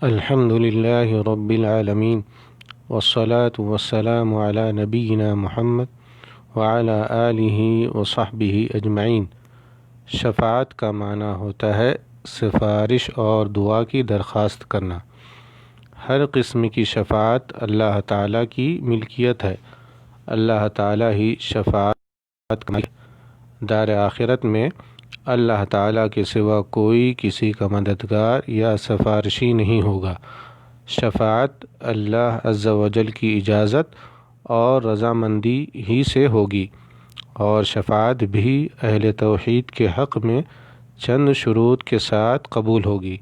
الحمد لله رب العالمين والصلاة والسلام على نبينا محمد وعلى آله وصحبه اجمعین۔ شفاعت کا معنی ہوتا ہے سفارش اور دعا کی درخواست کرنا۔ ہر قسم کی شفاعت اللہ تعالیٰ کی ملکیت ہے۔ اللہ تعالیٰ ہی شفاعت کا دار آخرت میں اللہ تعالیٰ کے سوا کوئی کسی کا مددگار یا سفارشی نہیں ہوگا۔ شفاعت اللہ عز و جل کی اجازت اور رضامندی ہی سے ہوگی، اور شفاعت بھی اہل توحید کے حق میں چند شروط کے ساتھ قبول ہوگی۔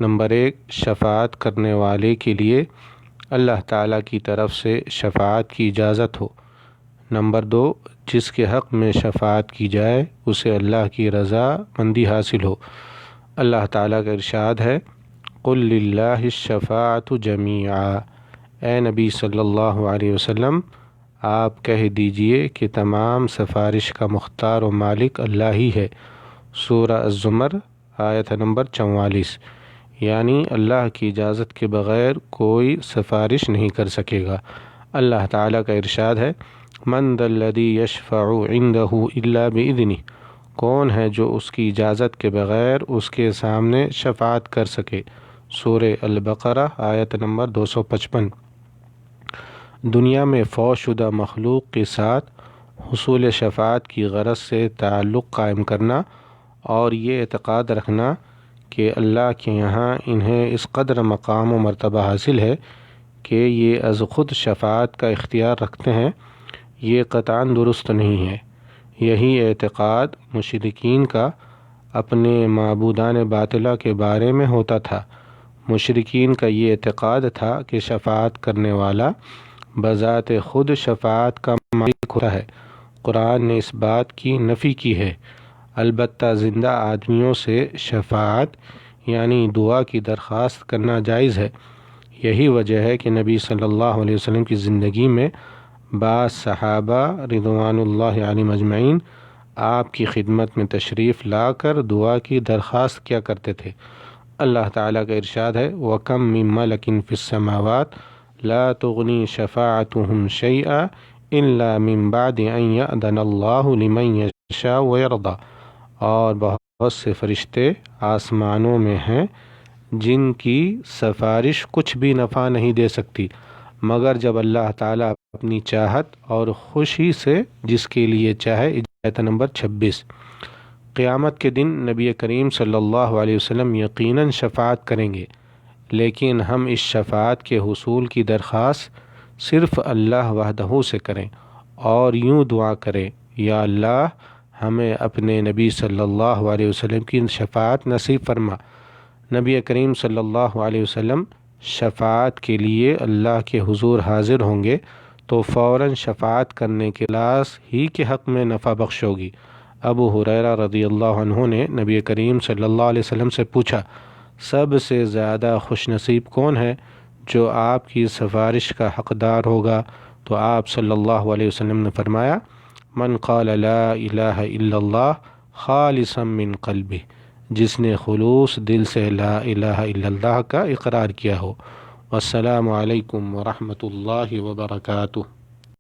نمبر 1، شفاعت کرنے والے کے لیے اللہ تعالیٰ کی طرف سے شفاعت کی اجازت ہو۔ نمبر 2، جس کے حق میں شفاعت کی جائے اسے اللہ کی رضا مندی حاصل ہو۔ اللہ تعالیٰ کا ارشاد ہے، قُل لِلَّهِ الشَّفَاعَةُ جَمِيعًا، اے نبی صلی اللہ علیہ وسلم آپ کہہ دیجئے کہ تمام سفارش کا مختار و مالک اللہ ہی ہے۔ سورہ الزمر آیت نمبر 44۔ یعنی اللہ کی اجازت کے بغیر کوئی سفارش نہیں کر سکے گا۔ اللہ تعالیٰ کا ارشاد ہے، من ذا الذی یشفع عندہ الا باذنہ، کون ہے جو اس کی اجازت کے بغیر اس کے سامنے شفاعت کر سکے۔ سورہ البقرہ آیت نمبر 255۔ دنیا میں فوت شدہ مخلوق کے ساتھ حصول شفاعت کی غرض سے تعلق قائم کرنا اور یہ اعتقاد رکھنا کہ اللہ کے یہاں انہیں اس قدر مقام و مرتبہ حاصل ہے کہ یہ از خود شفاعت کا اختیار رکھتے ہیں، یہ قطعاً درست نہیں ہے۔ یہی اعتقاد مشرکین کا اپنے معبودان باطلہ کے بارے میں ہوتا تھا۔ مشرکین کا یہ اعتقاد تھا کہ شفاعت کرنے والا بذات خود شفاعت کا مالک ہوتا ہے۔ قرآن نے اس بات کی نفی کی ہے۔ البتہ زندہ آدمیوں سے شفاعت یعنی دعا کی درخواست کرنا جائز ہے۔ یہی وجہ ہے کہ نبی صلی اللہ علیہ وسلم کی زندگی میں بعض صحابہ رضوان اللہ علیہم اجمعین آپ کی خدمت میں تشریف لا کر دعا کی درخواست کیا کرتے تھے۔ اللہ تعالیٰ کا ارشاد ہے، وَكَم مِّن مَّلَكٍ فِي السَّمَاوَاتِ لَا تُغْنِي شَفَاعَتُهُمْ شَيْئًا إِلَّا مِن بَعْدِ أَن يَأْذَنَ اللَّهُ لِمَن يَشَاءُ وَيَرْضَىٰ، اور بہت سے فرشتے آسمانوں میں ہیں جن کی سفارش کچھ بھی نفع نہیں دے سکتی مگر جب اللہ تعالیٰ اپنی چاہت اور خوشی سے جس کے لیے چاہے۔ آیت نمبر 26۔ قیامت کے دن نبی کریم صلی اللہ علیہ وسلم یقیناً شفاعت کریں گے، لیکن ہم اس شفاعت کے حصول کی درخواست صرف اللہ وحدہ سے کریں اور یوں دعا کریں، یا اللہ ہمیں اپنے نبی صلی اللہ علیہ وسلم کی شفاعت نصیب فرما۔ نبی کریم صلی اللہ علیہ وسلم شفاعت کے لیے اللہ کے حضور حاضر ہوں گے تو فوراً شفاعت کرنے کے لاس ہی کے حق میں نفع بخش ہوگی۔ ابو ہریرہ رضی اللہ عنہ نے نبی کریم صلی اللہ علیہ وسلم سے پوچھا، سب سے زیادہ خوش نصیب کون ہے جو آپ کی سفارش کا حقدار ہوگا؟ تو آپ صلی اللہ علیہ وسلم نے فرمایا، من قال لا الہ الا اللہ خالصا من قلبہ، جس نے خلوص دل سے لا الہ الا اللہ کا اقرار کیا ہو۔ والسلام علیکم ورحمۃ اللہ وبرکاتہ۔